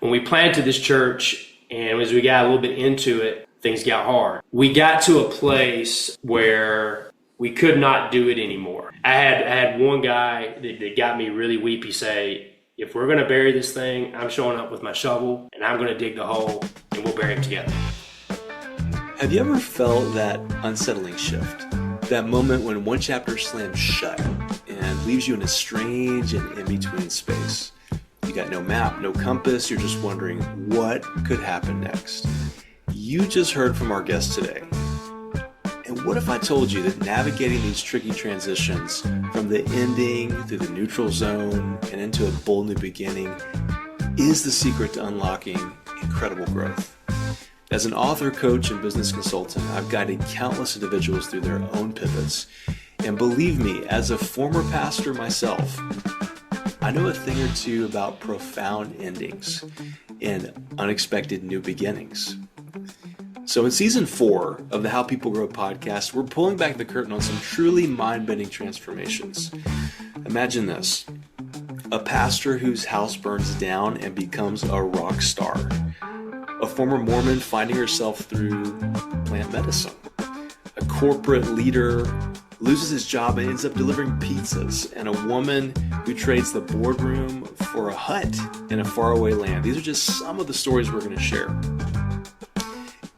when we planted this church and as we got a little bit into it, things got hard. We got to a place where we could not do it anymore. I had one guy that got me really weepy say, if we're going to bury this thing, I'm showing up with my shovel and I'm going to dig the hole and we'll bury it together. Have you ever felt that unsettling shift? That moment when one chapter slams shut and leaves you in a strange and in-between space. You got no map, no compass, you're just wondering what could happen next. You just heard from our guest today. And what if I told you that navigating these tricky transitions from the ending through the neutral zone and into a bold new beginning is the secret to unlocking incredible growth? As an author, coach, and business consultant, I've guided countless individuals through their own pivots. And believe me, as a former pastor myself, I know a thing or two about profound endings and unexpected new beginnings. So in season 4 of the How People Grow podcast, we're pulling back the curtain on some truly mind-bending transformations. Imagine this: a pastor whose house burns down and becomes a rock star. A former Mormon finding herself through plant medicine. A corporate leader loses his job and ends up delivering pizzas. And a woman who trades the boardroom for a hut in a faraway land. These are just some of the stories we're going to share.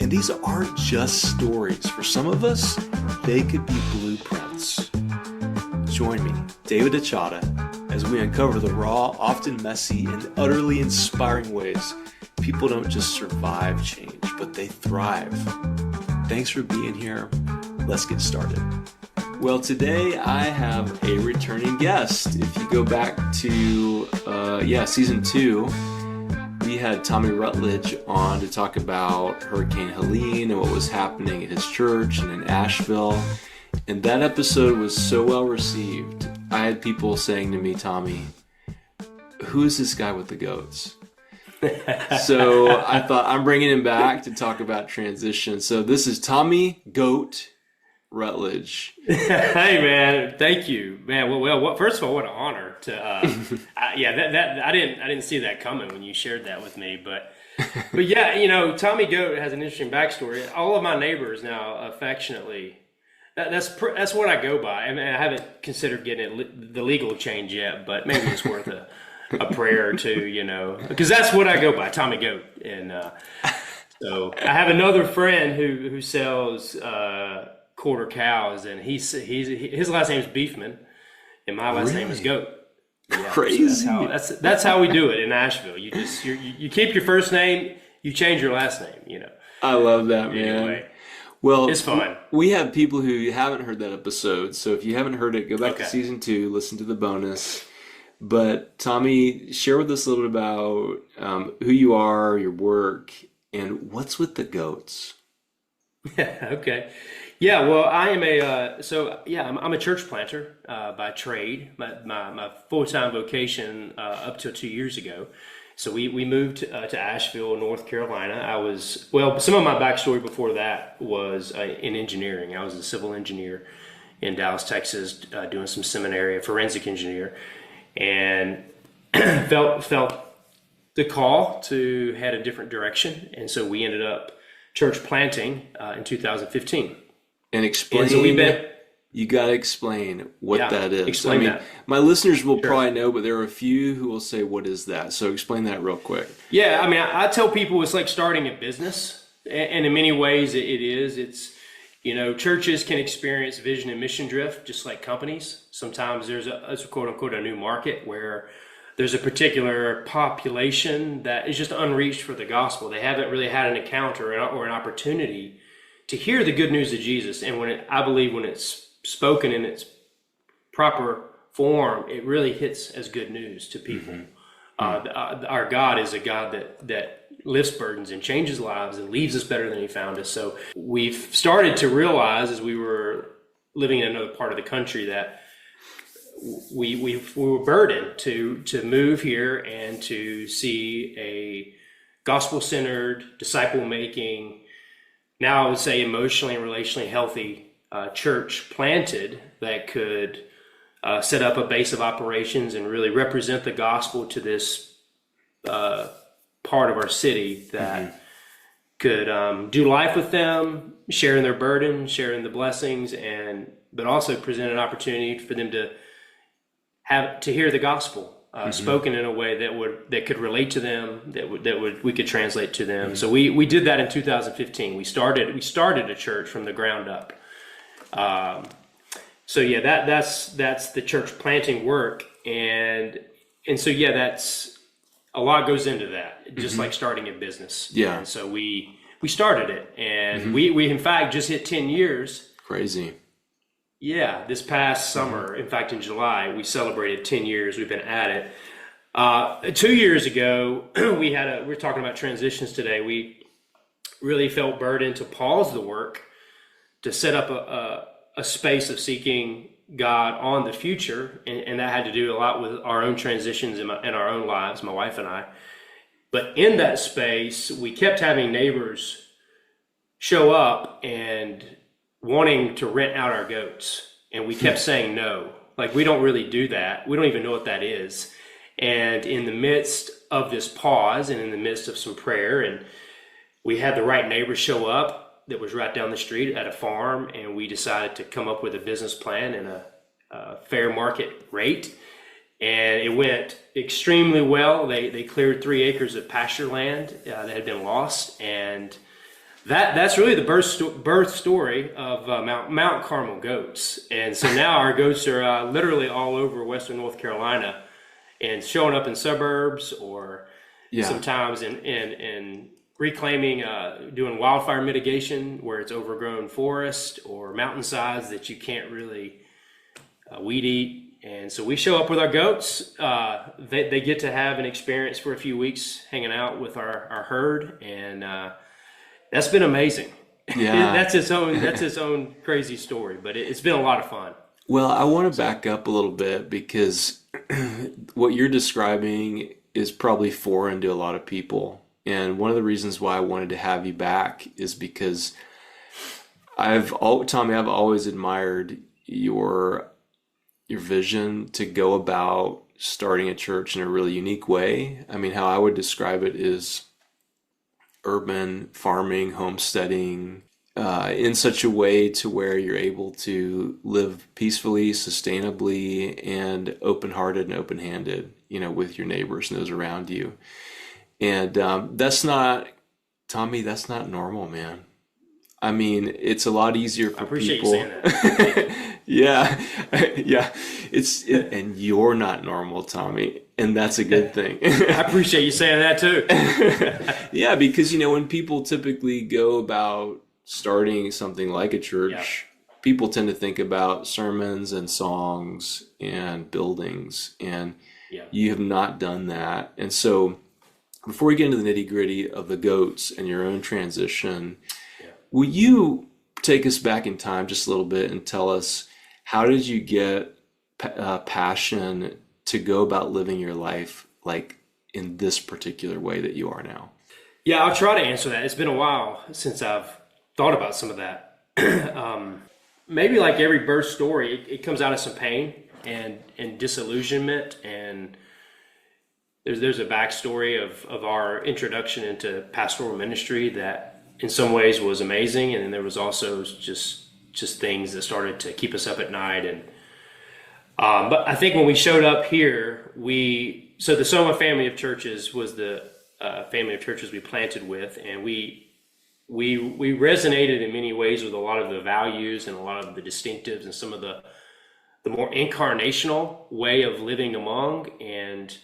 And these aren't just stories. For some of us, they could be blueprints. Join me, David Achata, as we uncover the raw, often messy, and utterly inspiring ways people don't just survive change, but they thrive. Thanks for being here. Let's get started. Well, today I have a returning guest. If you go back to, season 2, we had Tommy Rutledge on to talk about Hurricane Helene and what was happening at his church and in Asheville. And that episode was so well received. I had people saying to me, Tommy, who is this guy with the goats? So I thought I'm bringing him back to talk about transition. So this is Tommy Goat Rutledge. Hey man, thank you, man. Well, first of all, what an honor to. I didn't see that coming when you shared that with me, but yeah, Tommy Goat has an interesting backstory. All of my neighbors now affectionately. That's what I go by. I mean, I haven't considered getting the legal change yet, but maybe it's worth a prayer or two, because that's what I go by, Tommy Goat. And so I have another friend who sells quarter cows, and his last name is Beefman, and my last name is Goat. Yeah, crazy. So that's how we do it in Asheville. You keep your first name, you change your last name. I love that, man. Anyway, well, it's fun. We have people who haven't heard that episode, so if you haven't heard it, go back to season 2, listen to the bonus. But Tommy, share with us a little bit about who you are, your work, and what's with the goats. Okay. Yeah, well, I am I'm a church planter by trade. My full-time vocation up till 2 years ago. So we moved to Asheville, North Carolina. Some of my backstory before that was in engineering. I was a civil engineer in Dallas, Texas, doing some seminary, a forensic engineer, and felt the call to head a different direction. And so we ended up church planting in 2015. And explain. And so you got to explain what that is. Explain that. My listeners will probably know, but there are a few who will say, what is that? So explain that real quick. Yeah, I tell people it's like starting a business. And in many ways it is. It's, churches can experience vision and mission drift just like companies. Sometimes there's a quote unquote a new market where there's a particular population that is just unreached for the gospel. They haven't really had an encounter or an opportunity to hear the good news of Jesus. And I believe when it's spoken in its proper form, it really hits as good news to people. Mm-hmm. Our God is a God that lifts burdens and changes lives and leaves us better than he found us. So we've started to realize as we were living in another part of the country that we were burdened to move here and to see a gospel-centered, disciple-making, now I would say emotionally and relationally healthy church planted that could set up a base of operations and really represent the gospel to this part of our city that could do life with them, sharing their burden, sharing the blessings, but also present an opportunity for them to hear the gospel spoken in a way that could relate to them, we could translate to them. So we did that in 2015. We started a church from the ground up. So yeah, that's the church planting work, and so yeah, that's a lot goes into that, just like starting a business. Yeah. And so we started it, and we in fact just hit 10 years. Crazy. Yeah, this past summer, in fact, in July, we celebrated 10 years. We've been at it. 2 years ago, we're talking about transitions today. We really felt burdened to pause the work, to set up a space of seeking God on the future. And that had to do a lot with our own transitions in our own lives, my wife and I. But in that space, we kept having neighbors show up and wanting to rent out our goats, and we kept saying no. Like, we don't really do that. We don't even know what that is. And in the midst of this pause, and in the midst of some prayer, and we had the right neighbor show up that was right down the street at a farm, and we decided to come up with a business plan and a fair market rate, and it went extremely well. They cleared 3 acres of pasture land that had been lost, and that's really the birth story of Mount Carmel goats. And so now our goats are literally all over Western North Carolina, and showing up in suburbs, or sometimes in reclaiming, doing wildfire mitigation where it's overgrown forest or mountainsides that you can't really weed eat. And so we show up with our goats. They get to have an experience for a few weeks hanging out with our herd, and that's been amazing. Yeah. That's its own crazy story, but it's been a lot of fun. Well, I want to back up a little bit, because what you're describing is probably foreign to a lot of people. And one of the reasons why I wanted to have you back is because Tommy, I've always admired your vision to go about starting a church in a really unique way. I mean, how I would describe it is urban farming, homesteading, in such a way to where you're able to live peacefully, sustainably, and open-hearted and open-handed, with your neighbors and those around you. And that's not normal, man. I mean, it's a lot easier for people. I appreciate you saying that. Yeah. And you're not normal, Tommy, and that's a good thing. I appreciate you saying that too. Yeah, because when people typically go about starting something like a church, people tend to think about sermons and songs and buildings, and you have not done that. And so, before we get into the nitty-gritty of the goats and your own transition, will you take us back in time just a little bit and tell us, how did you get passion to go about living your life like in this particular way that you are now? Yeah, I'll try to answer that. It's been a while since I've thought about some of that. Maybe like every birth story, it comes out of some pain and disillusionment, and there's a backstory of our introduction into pastoral ministry that in some ways was amazing, and then there was also just things that started to keep us up at night. And but I think when we showed up here, so the Soma family of churches was the family of churches we planted with, and we resonated in many ways with a lot of the values and a lot of the distinctives and some of the more incarnational way of living among, and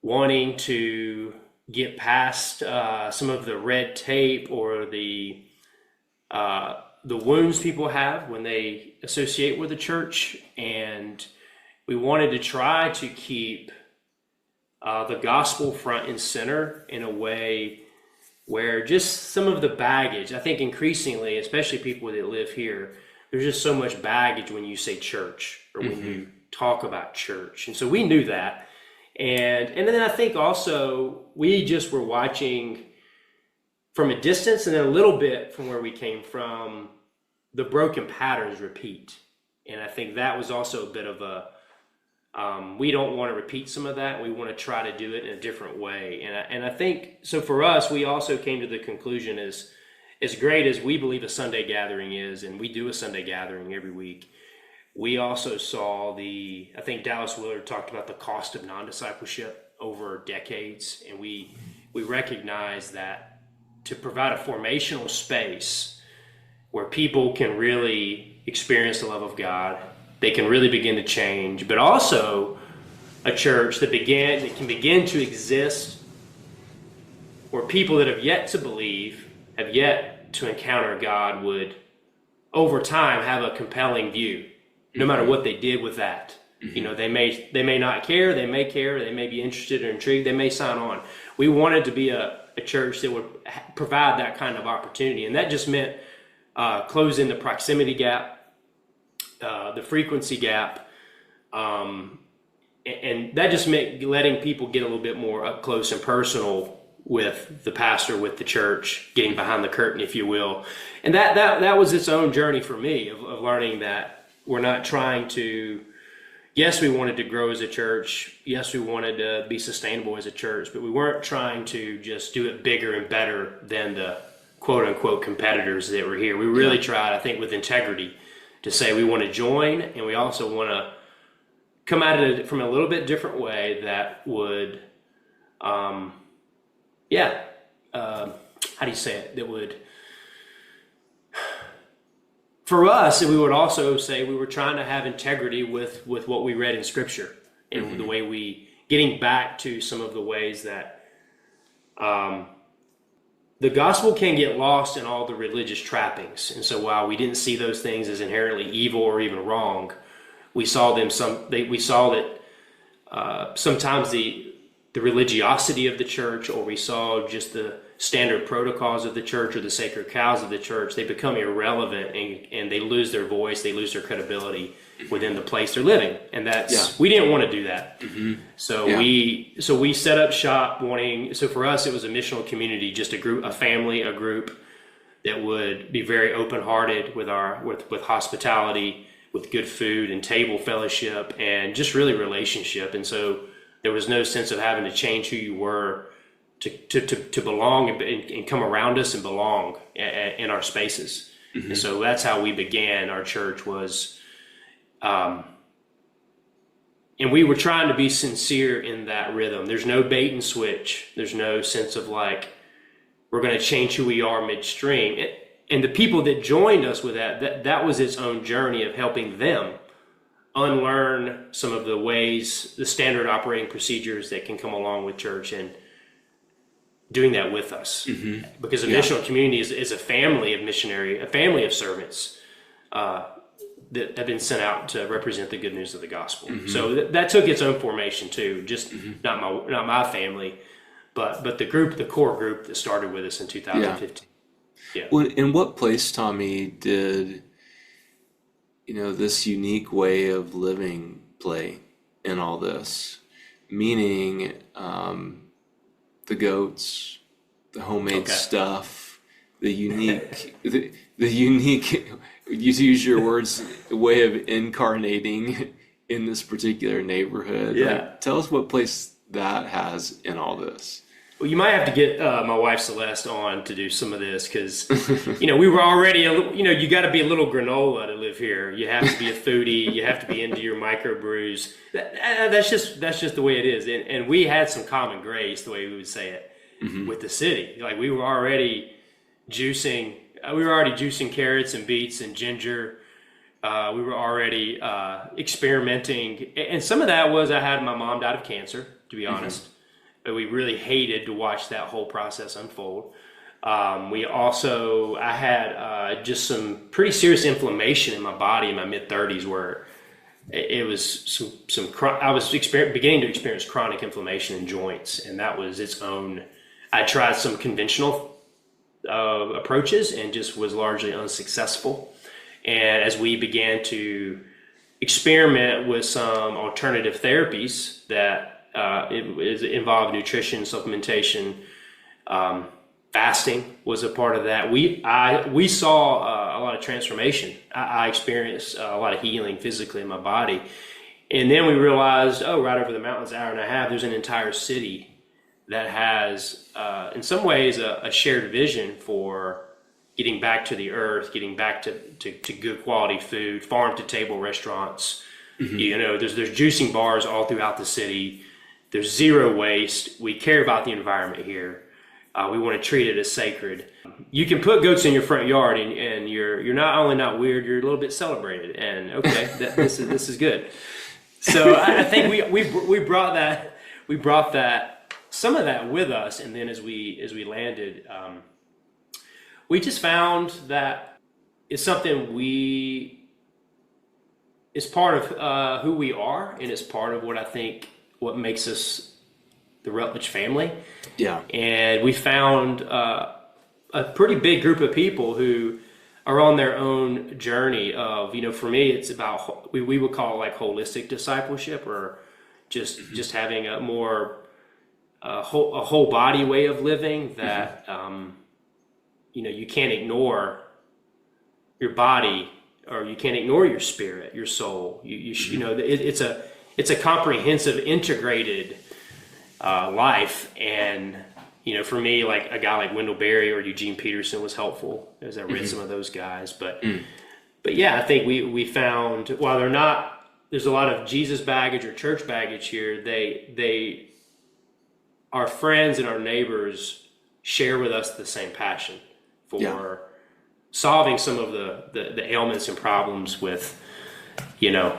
wanting to get past some of the red tape or the wounds people have when they associate with the church. And we wanted to try to keep the gospel front and center in a way where just some of the baggage, I think increasingly, especially people that live here, there's just so much baggage when you say church or when you talk about church. And so we knew that. And then I think also we just were watching from a distance, and then a little bit from where we came from, the broken patterns repeat. And I think that was also a bit of We don't want to repeat some of that. We want to try to do it in a different way. And I think, so for us, we also came to the conclusion as great as we believe a Sunday gathering is, and we do a Sunday gathering every week, we also saw I think Dallas Willard talked about the cost of non-discipleship over decades. And we recognize that to provide a formational space where people can really experience the love of God, they can really begin to change, but also a church that can begin to exist where people that have yet to believe, have yet to encounter God, would over time have a compelling view, no matter what they did with that. You know, they may not care, they may be interested or intrigued, they may sign on. We wanted to be a church that would provide that kind of opportunity, and that just meant closing the proximity gap, the frequency gap, and that just meant letting people get a little bit more up close and personal with the pastor, with the church, getting behind the curtain, if you will. And that was its own journey for me of learning that we're not trying to, yes, we wanted to grow as a church, yes, we wanted to be sustainable as a church, but we weren't trying to just do it bigger and better than the quote unquote competitors that were here. We really tried, I think, with integrity, to say we want to join, and we also want to come at it from a little bit different way that would, how do you say it? That would, for us, we would also say we were trying to have integrity with what we read in Scripture, and the way getting back to some of the ways that the gospel can get lost in all the religious trappings. And so while we didn't see those things as inherently evil or even wrong, we saw that sometimes the religiosity of the church, or we saw just the standard protocols of the church or the sacred cows of the church, they become irrelevant, and they lose their voice, they lose their credibility within the place they're living. And we didn't want to do that. So we set up shop so for us, it was a missional community, just a group, a family, a group that would be very open-hearted with hospitality, with good food and table fellowship, and just really relationship. And so there was no sense of having to change who you were to belong and come around us and belong in our spaces. And so that's how we began our church, was, and we were trying to be sincere in that rhythm. There's no bait and switch. There's no sense of like, we're going to change who we are midstream. And the people that joined us with that was its own journey of helping them unlearn some of the ways, the standard operating procedures that can come along with church, and doing that with us. Because a missional community is a family of a family of servants that have been sent out to represent the good news of the gospel. So that took its own formation too, just not my family, but the core group that started with us in 2015. Well, in what place, Tommy, did this unique way of living play in all this? Meaning, the goats, the homemade stuff, the unique, the unique, you use your words, way of incarnating in this particular neighborhood. Like, tell us what place that has in all this. Well, you might have to get my wife Celeste on to do some of this, because we were already you got to be a little granola to live here. You have to be a foodie. You have to be into your microbrews. That's just the way it is. And we had some common grace, the way we would say it, with the city. Like we were already juicing carrots and beets and ginger. We were already experimenting, and some of that was my mom died of cancer, to be honest. But we really hated to watch that whole process unfold. I had just some pretty serious inflammation in my body in my mid-30s, where it was I was beginning to experience chronic inflammation in joints, and that was its own. I tried some conventional approaches and just was largely unsuccessful. And as we began to experiment with some alternative therapies that it involved nutrition, supplementation, fasting was a part of that. We saw a lot of transformation. I experienced a lot of healing physically in my body, And then we realized, oh, right over the mountains, an hour and a half, there's an entire city that has, in some ways, a shared vision for getting back to the earth, getting back to good quality food, farm to table restaurants. You know, there's juicing bars all throughout the city. There's zero waste. We care about the environment here. We want to treat it as sacred. You can put goats in your front yard, and you're not only not weird, you're a little bit celebrated. And okay, this is good. So I think we brought that some of that with us, and then as we landed, we just found that it's something it's part of who we are, and it's part of what makes us the Rutledge family. Yeah. And we found a pretty big group of people who are on their own journey of, you know, for me, it's about, we would call it like holistic discipleship, or just having a more, a whole body way of living that, you know, you can't ignore your body, or you can't ignore your spirit, your soul. You know, it's a comprehensive, integrated life. And, you know, for me, like a guy like Wendell Berry or Eugene Peterson was helpful as I read some of those guys. But yeah, I think we found, while there's a lot of Jesus baggage or church baggage here, our friends and our neighbors share with us the same passion for solving some of the ailments and problems with, you know,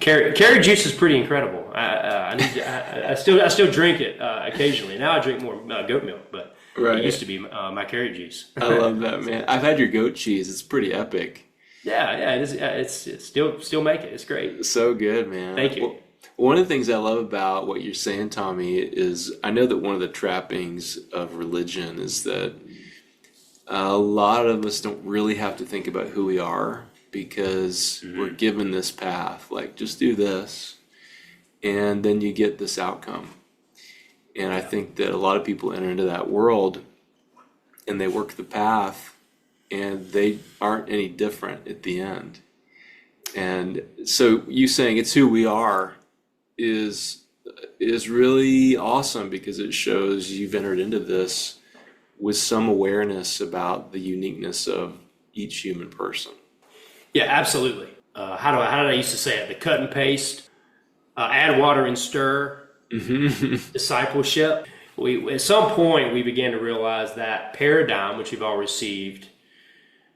carrot juice is pretty incredible. I still drink it occasionally. Now I drink more goat milk, but it used to be my carrot juice. I love that, man. I've had your goat cheese. It's pretty epic. Yeah, it is. It's still make it. It's great. So good, man. Thank you. Well, one of the things I love about what you're saying, Tommy, is I know that one of the trappings of religion is that a lot of us don't really have to think about who we are, because we're given this path, like just do this, and then you get this outcome. And I think that a lot of people enter into that world and they work the path and they aren't any different at the end. And so you saying it's who we are is really awesome, because it shows you've entered into this with some awareness about the uniqueness of each human person. Yeah, absolutely. How did I used to say it? The cut and paste, add water and stir, discipleship. At some point, we began to realize that paradigm, which we've all received,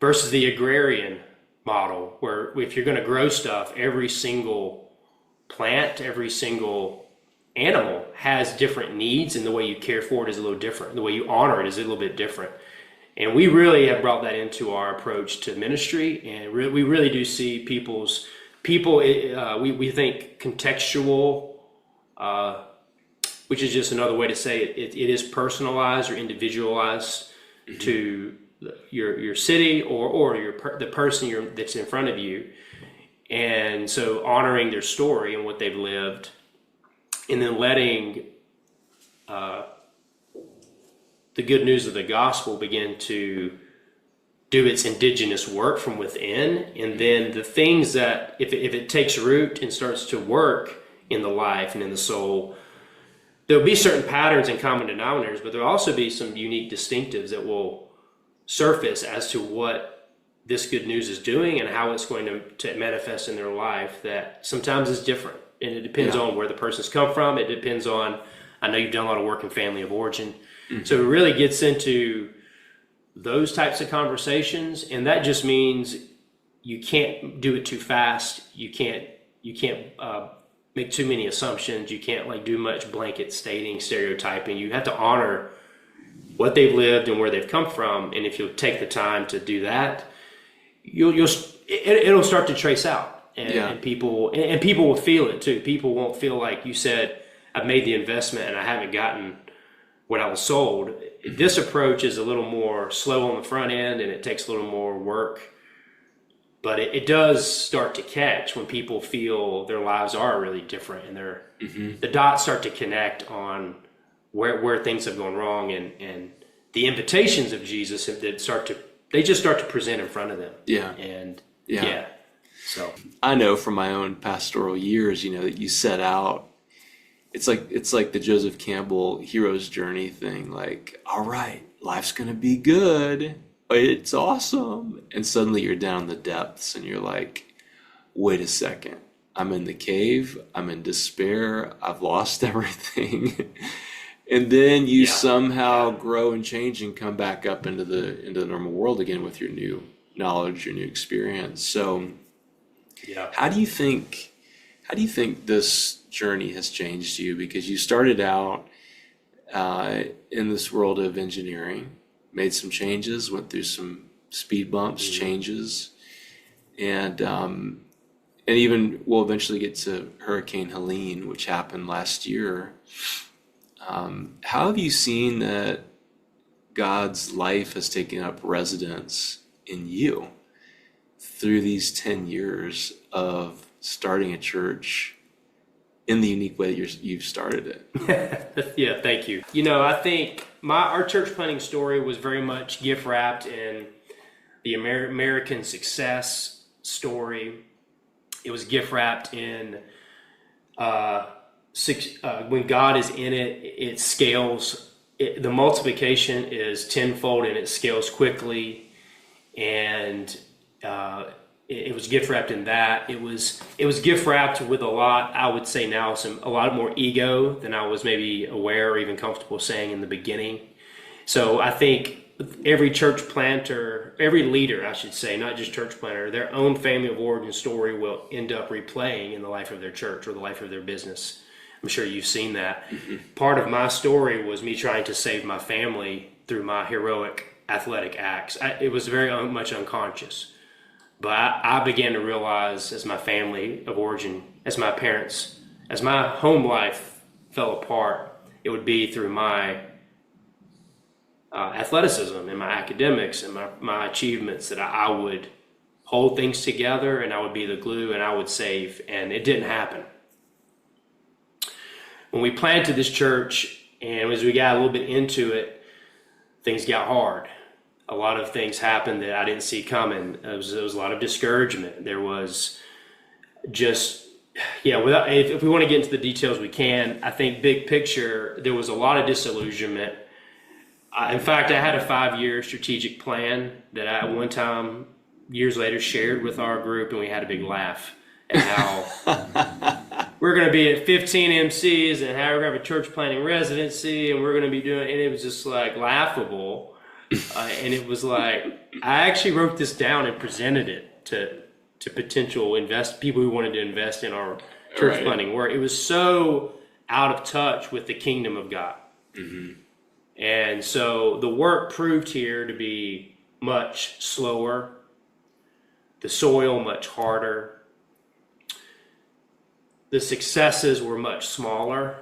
versus the agrarian model, where if you're going to grow stuff, every single plant, every single animal has different needs, and the way you care for it is a little different. The way you honor it is a little bit different. And we really have brought that into our approach to ministry, and we really do see we think contextual, which is just another way to say it is personalized or individualized to your city or the person that's in front of you. And so honoring their story and what they've lived, and then letting the good news of the gospel begin to do its indigenous work from within. And then the things that, if it takes root and starts to work in the life and in the soul, there'll be certain patterns and common denominators, but there'll also be some unique distinctives that will surface as to what this good news is doing and how it's going to manifest in their life, that sometimes is different. And it depends on where the person's come from. It depends on, I know you've done a lot of work in family of origin. So it really gets into those types of conversations, and that just means you can't do it too fast. You can't make too many assumptions. You can't do much blanket stating, stereotyping. You have to honor what they've lived and where they've come from. And if you'll take the time to do that, it'll start to trace out, and people will feel it too. People won't feel like you said, I've made the investment and I haven't gotten what I was sold. This approach is a little more slow on the front end, and it takes a little more work, but it does start to catch when people feel their lives are really different, and the dots start to connect on where things have gone wrong, and the invitations of Jesus that just start to present in front of them. So I know from my own pastoral years, that you set out. It's like the Joseph Campbell hero's journey thing. Like, all right, life's gonna be good. It's awesome, and suddenly you're down in the depths, and you're like, wait a second. I'm in the cave. I'm in despair. I've lost everything. And then you somehow grow and change and come back up into the normal world again with your new knowledge, your new experience. So how do you think this journey has changed you? Because you started out in this world of engineering, made some changes, went through some speed bumps, changes, and even we'll eventually get to Hurricane Helene, which happened last year. How have you seen that God's life has taken up residence in you through these 10 years of starting a church in the unique way that you've started it? Yeah, thank you. I think our church planting story was very much gift wrapped in the American success story. It was gift wrapped in when God is in it, it scales. The multiplication is tenfold and it scales quickly. And it was gift wrapped in that. It was gift wrapped with a lot, I would say now, a lot more ego than I was maybe aware or even comfortable saying in the beginning. So I think every church planter, every leader, I should say, not just church planter, their own family of origin story will end up replaying in the life of their church or the life of their business. I'm sure you've seen that. Mm-hmm. Part of my story was me trying to save my family through my heroic athletic acts. It was very much unconscious. But I began to realize as my family of origin, as my parents, as my home life fell apart, it would be through my athleticism and my academics and my achievements that I would hold things together and I would be the glue and I would save. And it didn't happen. When we planted this church and as we got a little bit into it, things got hard. A lot of things happened that I didn't see coming. There was a lot of discouragement. There was just, if we want to get into the details, we can. I think big picture, there was a lot of disillusionment. In fact, I had a 5-year strategic plan that I one time, years later, shared with our group, and we had a big laugh at how we're going to be at 15 MCs and how we're going to have a church planting residency, and we're going to be doing, and it was just like laughable. And it was like, I actually wrote this down and presented it to potential people who wanted to invest in our church planting work. It was so out of touch with the kingdom of God. Mm-hmm. And so the work proved here to be much slower, the soil much harder, the successes were much smaller,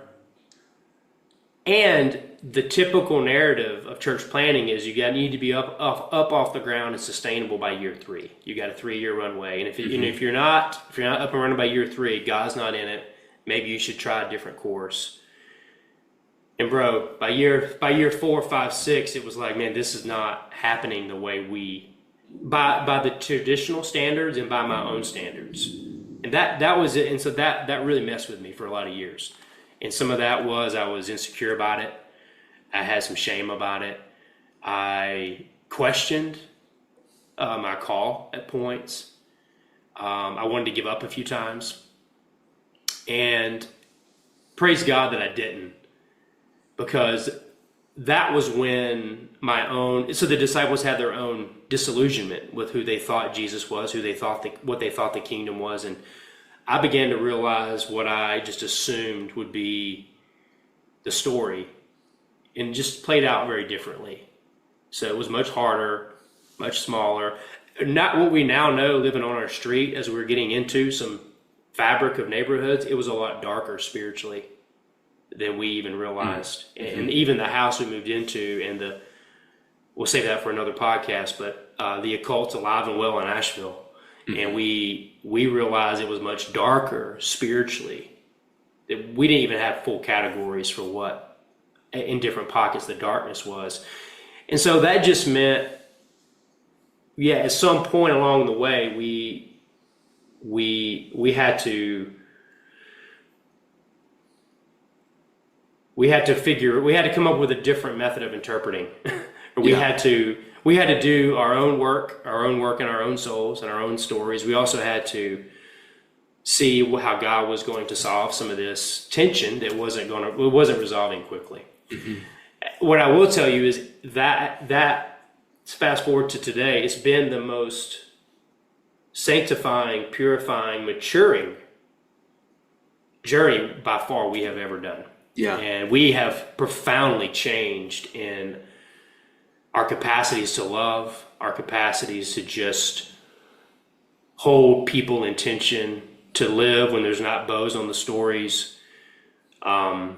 and the typical narrative of church planting is you need to be up off the ground and sustainable by year 3. You got a 3-year runway, and if you're not up and running by year 3, God's not in it. Maybe you should try a different course. And bro, by year 4, 5, 6, it was like, man, this is not happening the way by the traditional standards and by my own standards. And that was it. And so that really messed with me for a lot of years. And some of that was I was insecure about it. I had some shame about it. I questioned my call at points. I wanted to give up a few times. And praise God that I didn't. Because that was when so the disciples had their own disillusionment with who they thought Jesus was, what they thought the kingdom was. And I began to realize what I just assumed would be the story and just played out very differently. So it was much harder, much smaller. Not what we now know living on our street as we're getting into some fabric of neighborhoods. It was a lot darker spiritually than we even realized. Mm-hmm. And even the house we moved into and we'll save that for another podcast, but the occult's alive and well in Asheville. Mm-hmm. And we realized it was much darker spiritually. We didn't even have full categories for what in different pockets the darkness was. And so that just meant, at some point along the way, we had to come up with a different method of interpreting. we Yeah. had to do our own work in our own souls and our own stories. We also had to see how God was going to solve some of this tension that wasn't resolving quickly. What I will tell you is that fast forward to today, it's been the most sanctifying, purifying, maturing journey by far we have ever done. Yeah. And we have profoundly changed in our capacities to love, our capacities to just hold people in tension, to live when there's not bows on the stories, to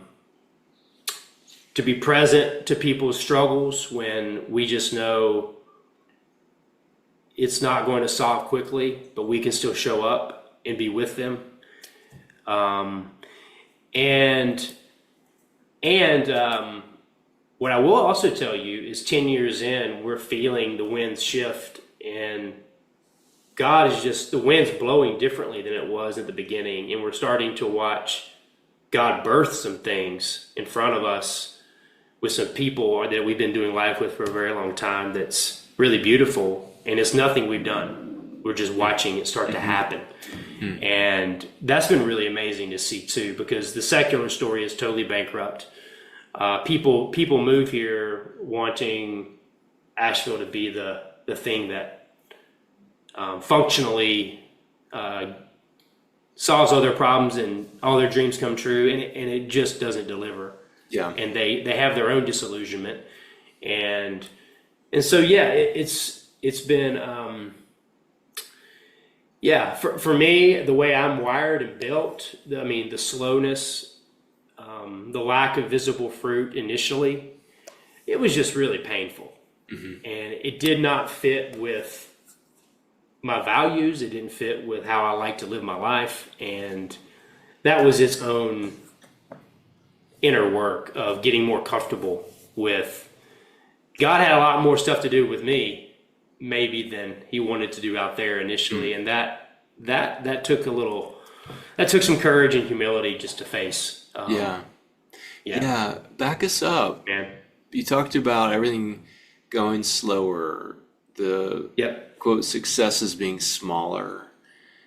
be present to people's struggles when we just know it's not going to solve quickly, but we can still show up and be with them. What I will also tell you is 10 years in, we're feeling the winds shift, and God is just, the wind's blowing differently than it was at the beginning. And we're starting to watch God birth some things in front of us with some people that we've been doing life with for a very long time. That's really beautiful. And it's nothing we've done. We're just watching it start to happen. And that's been really amazing to see too, because the secular story is totally bankrupt. People move here wanting Asheville to be the thing that functionally solves all their problems and all their dreams come true, and it just doesn't deliver. Yeah. And they have their own disillusionment, and so yeah, it's been for me, the way I'm wired and built, the slowness, the lack of visible fruit initially, it was just really painful. And it did not fit with my values. It didn't fit with how I like to live my life. And that was its own inner work of getting more comfortable with God. Had a lot more stuff to do with me maybe than he wanted to do out there initially. And that took some courage and humility just to face. Yeah. Back us up. Man. You talked about everything going slower, the quote successes being smaller.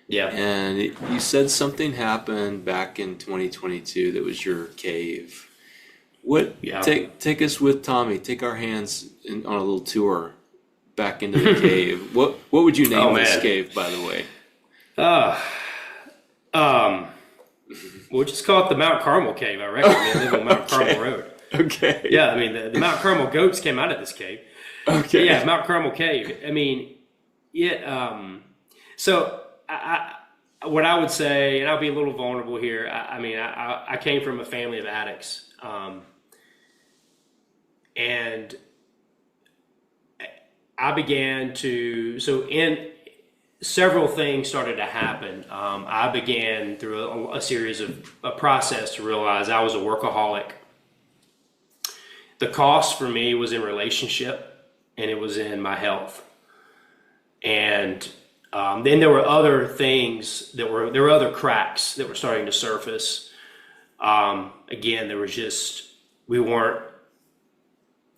Yeah. And you said something happened back in 2022 that was your cave. Take us with Tommy. Take our hands on a little tour back into the cave. What would you name this cave, by the way? We'll just call it the Mount Carmel Cave, I reckon. We live on Mount Carmel Road. Okay. Yeah, the Mount Carmel goats came out of this cave. Okay. But yeah, Mount Carmel Cave. So what I would say, and I'll be a little vulnerable here. I came from a family of addicts, and I began to. Several things started to happen. I began through a series of a process to realize I was a workaholic. The cost for me was in relationship, and it was in my health. And then there were other things there were other cracks that were starting to surface. Again, we weren't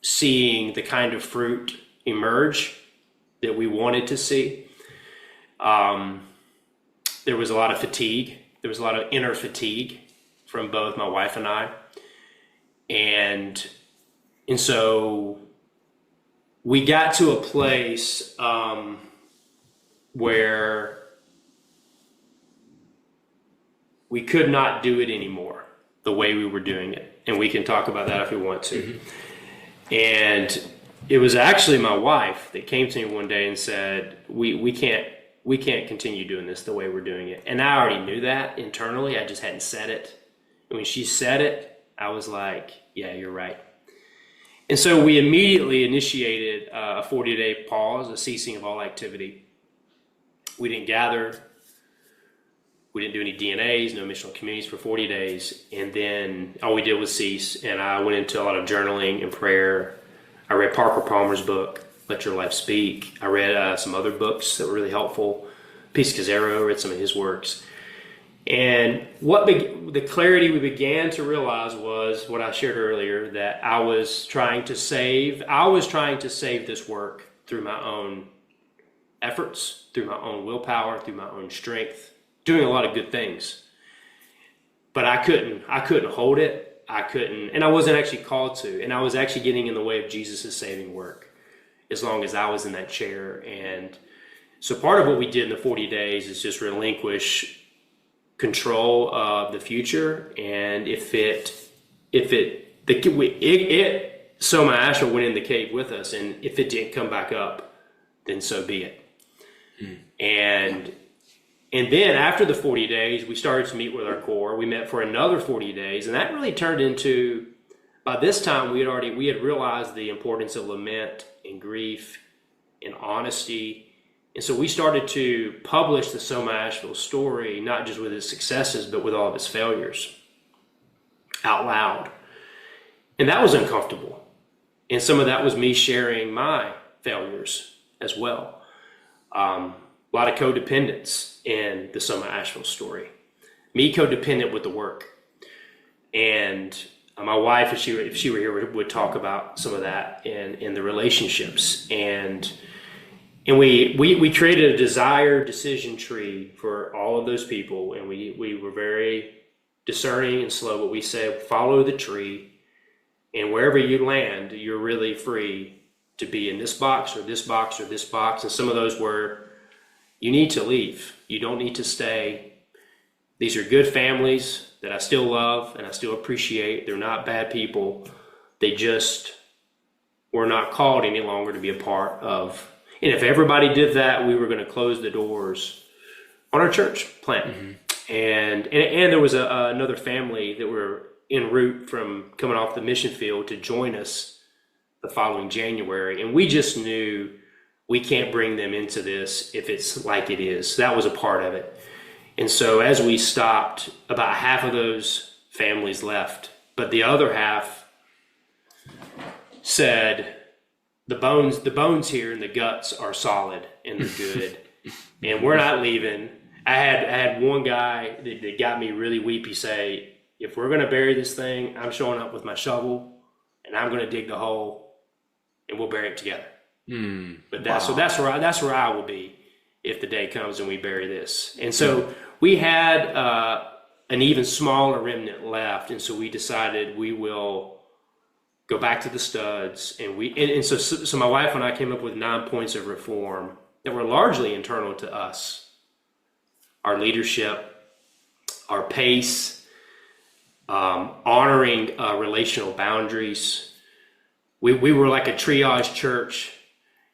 seeing the kind of fruit emerge that we wanted to see. There was a lot of fatigue. There was a lot of inner fatigue from both my wife and I. And so we got to a place where we could not do it anymore the way we were doing it. And we can talk about that if we want to. And it was actually my wife that came to me one day and said, we can't continue doing this the way we're doing it. And I already knew that internally. I just hadn't said it. And when she said it, I was like, yeah, you're right. And so we immediately initiated a 40-day pause, a ceasing of all activity. We didn't gather. We didn't do any DNAs, no missional communities for 40 days. And then all we did was cease. And I went into a lot of journaling and prayer. I read Parker Palmer's book, Let Your Life Speak. I read some other books that were really helpful Piscazero, read some of his works. And the clarity we began to realize was what I shared earlier, that I was trying to save this work through my own efforts, through my own willpower, through my own strength, doing a lot of good things. But I couldn't hold it. And I wasn't actually called to. And I was actually getting in the way of Jesus' saving work as long as I was in that chair. And so part of what we did in the 40 days is just relinquish control of the future. And Soma Asheville went in the cave with us, and if it didn't come back up, then so be it. And then after the 40 days, we started to meet with our core. We met for another 40 days, and that really turned into, by this time, we had realized the importance of lament and grief and honesty. And so we started to publish the Soma Asheville story, not just with its successes, but with all of its failures out loud. And that was uncomfortable. And some of that was me sharing my failures as well. A lot of codependence in the Soma Asheville story. Me codependent with the work. And my wife, if she were here, would talk about some of that in the relationships. And we created a desired decision tree for all of those people. And we were very discerning and slow, but we said, follow the tree. And wherever you land, you're really free to be in this box or this box or this box. And some of those were, you need to leave. You don't need to stay. These are good families that I still love and I still appreciate. They're not bad people. They just were not called any longer to be a part of. And if everybody did that, we were going to close the doors on our church plant. Mm-hmm. And there was another family that were en route from coming off the mission field to join us the following January. And we just knew we can't bring them into this if it's like it is. That was a part of it. And so as we stopped, about half of those families left, but the other half said, the bones here and the guts are solid and they're good. And we're not leaving. I had one guy that got me really weepy say, if we're going to bury this thing, I'm showing up with my shovel and I'm going to dig the hole and we'll bury it together. But that's where I will be if the day comes and we bury this. And so we had an even smaller remnant left. And so we decided we will go back to the studs. And so my wife and I came up with 9 points of reform that were largely internal to us. Our leadership, our pace, honoring relational boundaries. We were like a triage church,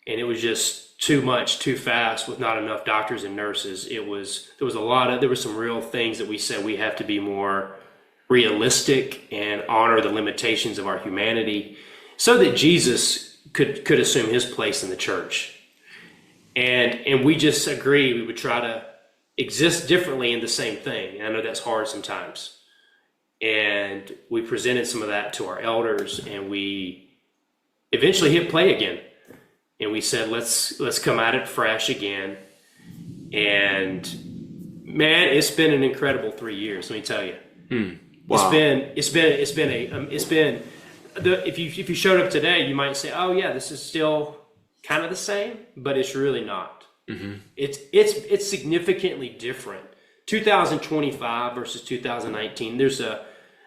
and it was just too much, too fast, with not enough doctors and nurses. There were some real things that we said we have to be more realistic and honor the limitations of our humanity so that Jesus could assume his place in the church. And we just agreed we would try to exist differently in the same thing. And I know that's hard sometimes. And we presented some of that to our elders, and we eventually hit play again. And we said, let's come at it fresh again. And man, it's been an incredible 3 years, let me tell you. Wow. If you showed up today, you might say, oh yeah, this is still kind of the same, but it's really not. Mm-hmm. It's significantly different. 2025 versus 2019,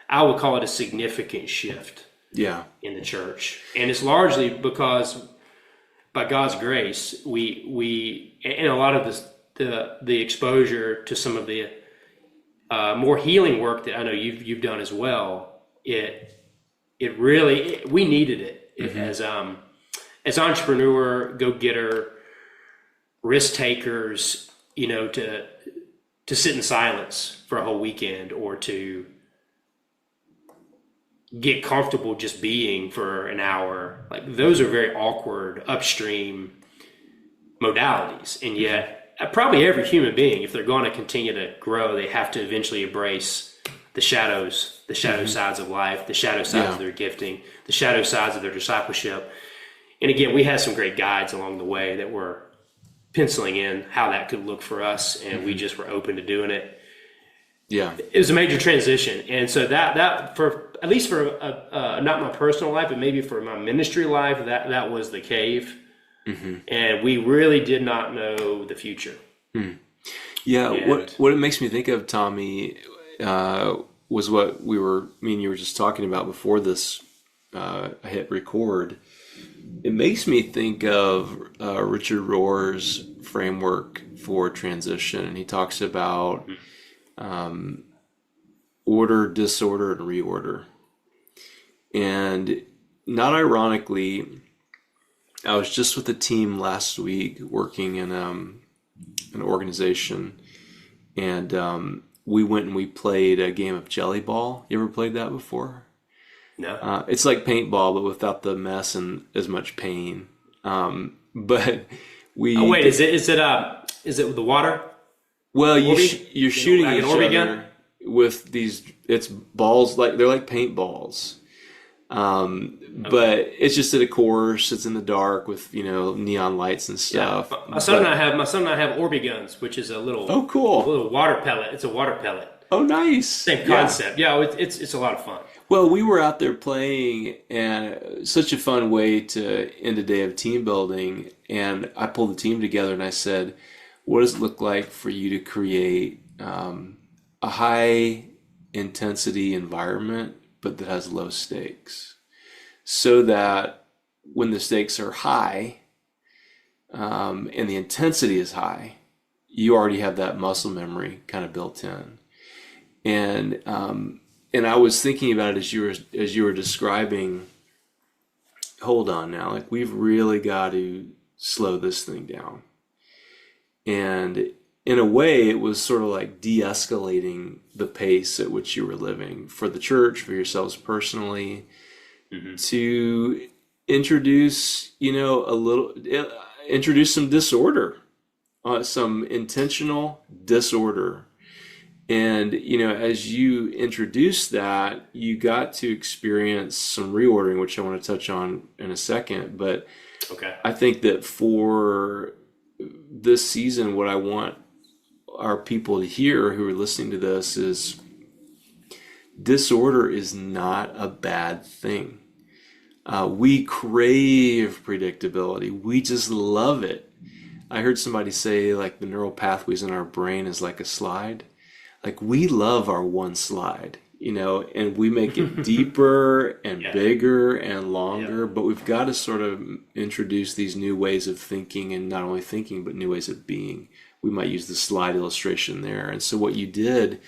I would call it a significant shift in the church. And it's largely because by God's grace, we and a lot of the exposure to some of the more healing work that I know you've done as well, it really, we needed it. Mm-hmm. As entrepreneur, go-getter, risk takers, to sit in silence for a whole weekend or to get comfortable just being for an hour, like those are very awkward upstream modalities. And yet probably every human being, if they're going to continue to grow, they have to eventually embrace the shadow mm-hmm. sides of life, the shadow sides of their gifting, the shadow sides of their discipleship. And again, we had some great guides along the way that were penciling in how that could look for us, and we just were open to doing it. Yeah. It was a major transition. And so that for, at least for not my personal life, but maybe for my ministry life, that was the cave. And we really did not know the future. Yeah. And What it makes me think of, Tommy, was what me and you were just talking about before this hit record. It makes me think of Richard Rohr's framework for transition, and he talks about order, disorder, and reorder. And not ironically, I was just with a team last week working in an organization, and we went and we played a game of Jelly Ball. You ever played that before? No. It's like paintball, but without the mess and as much pain. But we. Oh wait, is it with the water? Well, you're shooting like each an Orby other gun? with these. It's balls, like they're like paintballs. But it's just at a course. It's in the dark with neon lights and stuff. Yeah. My son and I have Orby guns, which is a little cool. a little water pellet. It's a water pellet. Oh, nice. Same concept. Yeah, it's a lot of fun. Well, we were out there playing, and such a fun way to end a day of team building. And I pulled the team together, and I said, "What does it look like for you to create a high intensity environment, but that has low stakes, so that when the stakes are high and the intensity is high, you already have that muscle memory kind of built in." And I was thinking about it as you were describing. Hold on now, like we've really got to slow this thing down. And in a way, it was sort of like de-escalating the pace at which you were living for the church, for yourselves personally, to introduce, introduce some disorder, some intentional disorder. And, as you introduce that, you got to experience some reordering, which I want to touch on in a second. But okay. I think that for this season, what I want our people to hear who are listening to this is disorder is not a bad thing. We crave predictability. We just love it. I heard somebody say, like, the neural pathways in our brain is like a slide. Like, we love our one slide, and we make it deeper and bigger and longer, but we've got to sort of introduce these new ways of thinking, and not only thinking, but new ways of being. We might use the slide illustration there. And so what you did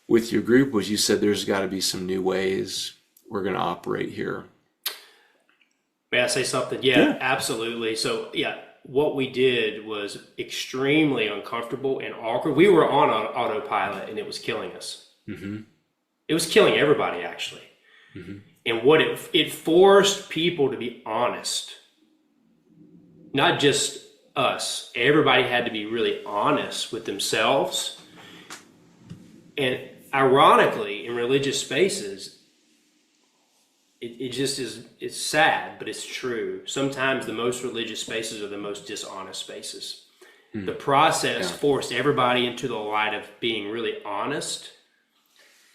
with your group was you said there's got to be some new ways we're going to operate here. May I say something? Yeah, absolutely. So, what we did was extremely uncomfortable and awkward. We were on autopilot, and it was killing us. It was killing everybody, actually. And what it forced people to be honest, not just us. Everybody had to be really honest with themselves. And ironically, in religious spaces, it just is, it's sad, but it's true. Sometimes the most religious spaces are the most dishonest spaces. The process forced everybody into the light of being really honest.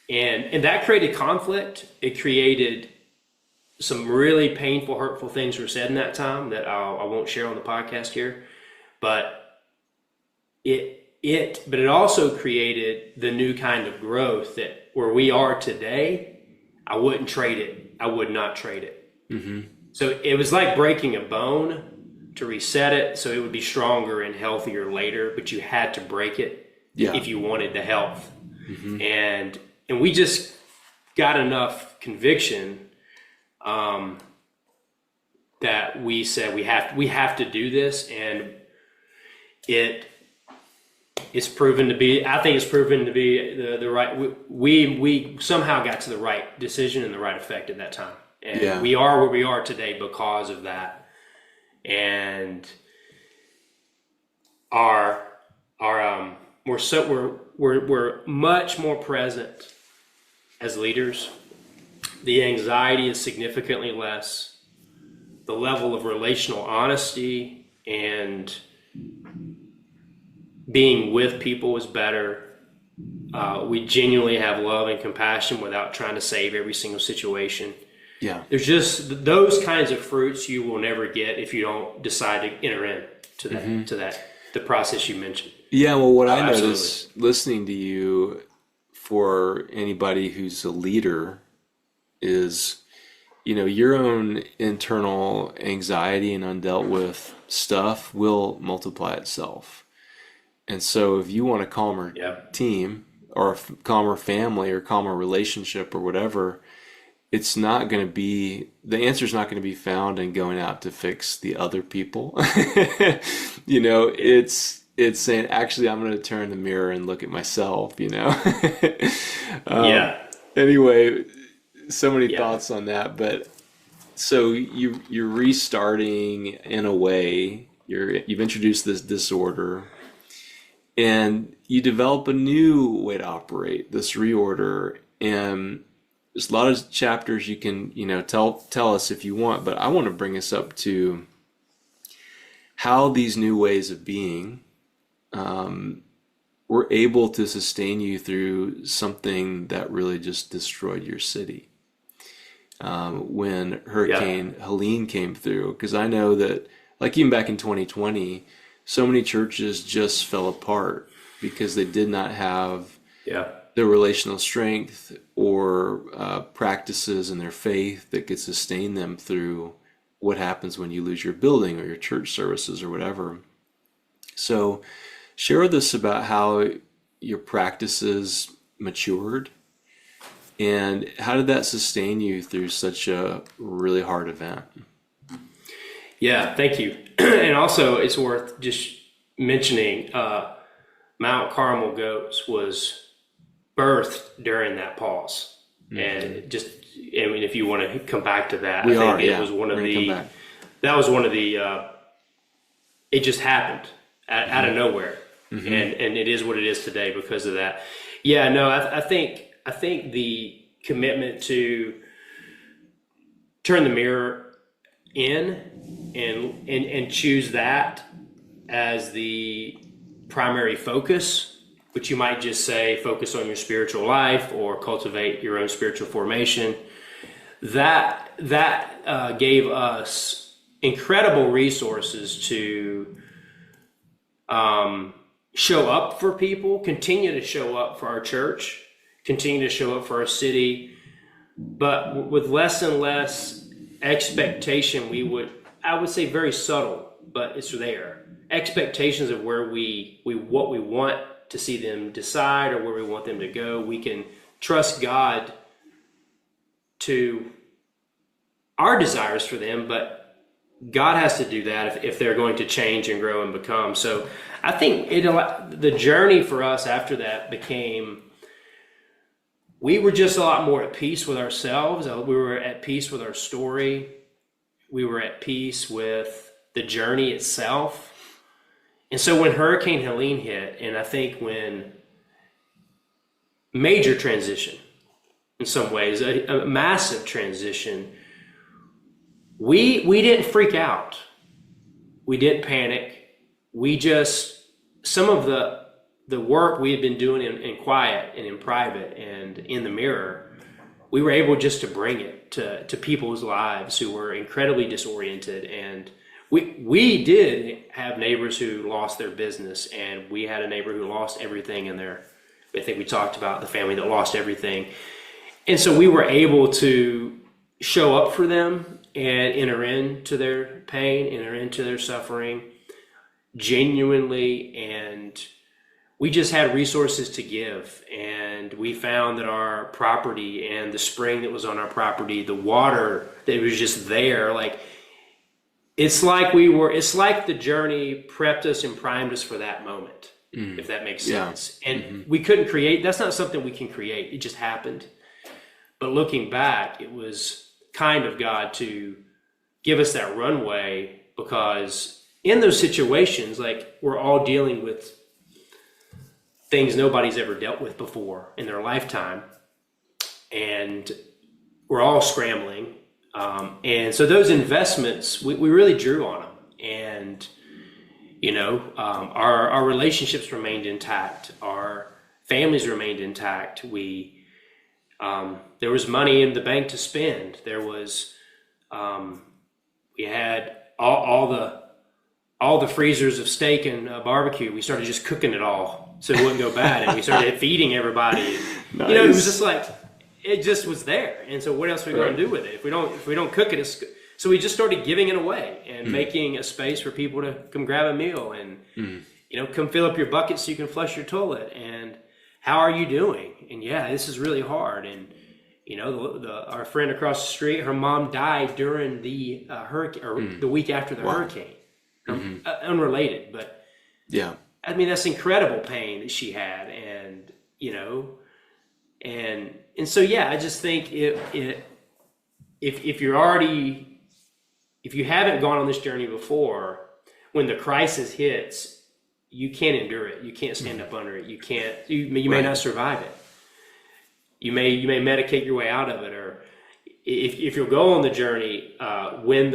And that created conflict. It created some really painful, hurtful things were said in that time that I won't share on the podcast here. But it also created the new kind of growth that where we are today, I wouldn't trade it. I would not trade it. So it was like breaking a bone to reset it so it would be stronger and healthier later, but you had to break it if you wanted the health. And we just got enough conviction that we said we have to do this, and it's proven to be, I think it's proven to be the right, we somehow got to the right decision and the right effect at that time. And we are where we are today because of that. And we're much more present as leaders. The anxiety is significantly less. The level of relational honesty and being with people is better. We genuinely have love and compassion without trying to save every single situation. Yeah. There's just those kinds of fruits you will never get if you don't decide to enter into that the process you mentioned. Yeah, well, what I Absolutely. notice listening to you, for anybody who's a leader, is, your own internal anxiety and undealt with stuff will multiply itself. And so if you want a calmer team or a calmer family or calmer relationship or whatever, it's not going to be, the answer is not going to be found in going out to fix the other people. It's saying, actually, I'm going to turn the mirror and look at myself, Anyway, so many thoughts on that. But so you're restarting in a way, you've introduced this disorder, and you develop a new way to operate, this reorder. And there's a lot of chapters you can, tell us if you want, but I want to bring us up to how these new ways of being were able to sustain you through something that really just destroyed your city. When Hurricane Helene came through, because I know that, like even back in 2020, so many churches just fell apart because they did not have the relational strength or practices in their faith that could sustain them through what happens when you lose your building or your church services or whatever. So share with us about how your practices matured, and how did that sustain you through such a really hard event? Yeah, thank you. And also, it's worth just mentioning Mount Carmel Goats was birthed during that pause. Mm-hmm. And just, I mean, if you want to come back to that, it was one of the, it just happened out of nowhere. Mm-hmm. And it is what it is today because of that. Yeah, no, I think the commitment to turn the mirror in and choose that as the primary focus, which you might just say focus on your spiritual life or cultivate your own spiritual formation. That gave us incredible resources to show up for people, continue to show up for our church, continue to show up for our city, but with less and less expectation. I would say very subtle, but it's there. Expectations of where what we want to see them decide or where we want them to go. We can trust God to our desires for them, but God has to do that if they're going to change and grow and become. So I think the journey for us after that became, we were just a lot more at peace with ourselves. We were at peace with our story. We were at peace with the journey itself. And so when Hurricane Helene hit, and I think when major transition, in some ways, a massive transition, we didn't freak out. We didn't panic. We just, some of the work we had been doing in quiet and in private and in the mirror, we were able just to bring it to people's lives who were incredibly disoriented. And we did have neighbors who lost their business, and we had a neighbor who lost everything in there. I think we talked about the family that lost everything. And so we were able to show up for them and enter into their pain, enter into their suffering genuinely. And we just had resources to give. And we found that our property and the spring that was on our property, the water that was just there, it's like the journey prepped us and primed us for that moment, if that makes sense. And we couldn't create, that's not something we can create. It just happened. But looking back, it was kind of God to give us that runway, because in those situations, we're all dealing with things nobody's ever dealt with before in their lifetime. And we're all scrambling. And so those investments, we really drew on them. And Our relationships remained intact. Our families remained intact. There was money in the bank to spend. We had all the freezers of steak and barbecue. We started just cooking it all so it wouldn't go bad, and we started feeding everybody. And, Nice. it was just like it just was there. And so, what else are we going to do with it if we don't cook it? So we just started giving it away and making a space for people to come grab a meal and come fill up your bucket so you can flush your toilet. And how are you doing? And yeah, this is really hard. And our friend across the street, her mom died during the hurricane, or the week after the hurricane. Unrelated, but Yeah. I mean, that's incredible pain that she had, and so yeah, I just think if you haven't gone on this journey before, when the crisis hits, you can't endure it. You can't stand up under it. You may not survive it. You may medicate your way out of it, or if you'll go on the journey when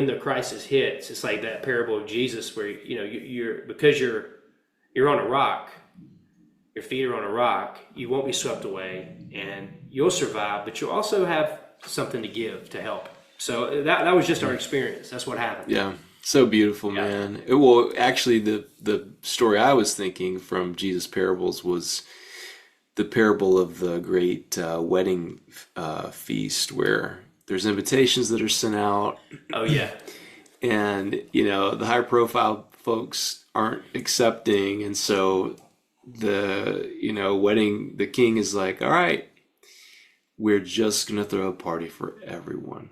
the crisis hits, it's like that parable of Jesus where you're on a rock, your feet are on a rock, you won't be swept away, and you'll survive, but you'll also have something to give to help. So that was just our experience. That's what happened. Yeah. So beautiful, man. Well, actually, the story I was thinking from Jesus' parables was the parable of the great wedding feast, where there's invitations that are sent out. Oh, yeah. And, the higher profile folks aren't accepting. And so the king is like, all right, we're just going to throw a party for everyone.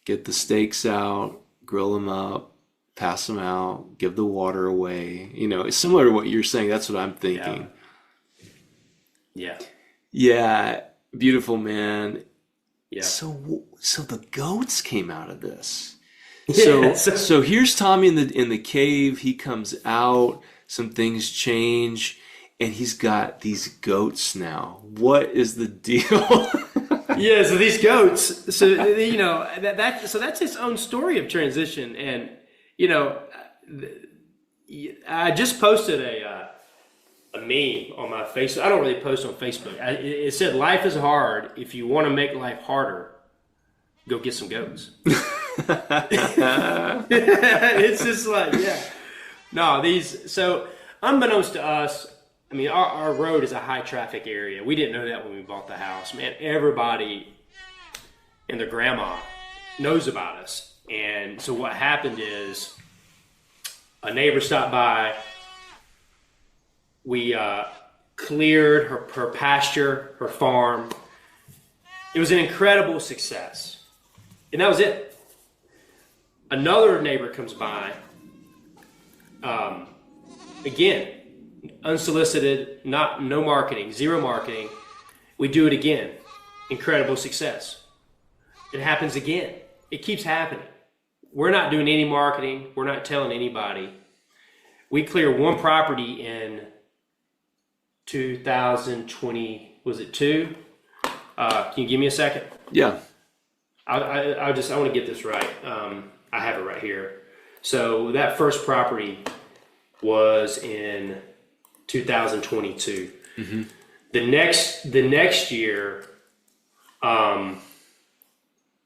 Get the steaks out, grill them up, pass them out, give the water away. It's similar to what you're saying. That's what I'm thinking. Yeah. Yeah. Beautiful, man. Yeah. So the goats came out of this. Yeah, So here's Tommy in the cave. He comes out. Some things change, and he's got these goats now. What is the deal? Yeah. So these goats. So that's its own story of transition. And I just posted a meme on my Facebook. I don't really post on Facebook. It said, "Life is hard. If you want to make life harder, go get some goats." It's just like, yeah. No, so unbeknownst to us, I mean, our road is a high traffic area. We didn't know that when we bought the house. Man, everybody and their grandma knows about us. And so what happened is a neighbor stopped by. We cleared her pasture, her farm. It was an incredible success. And that was it. Another neighbor comes by. Again, unsolicited, no marketing, zero marketing. We do it again. Incredible success. It happens again. It keeps happening. We're not doing any marketing. We're not telling anybody. We clear one property in 2020, was it 2? Can you give me a second? Yeah. I want to get this right. I have it right here. So that first property was in 2022. Mm-hmm. The next year,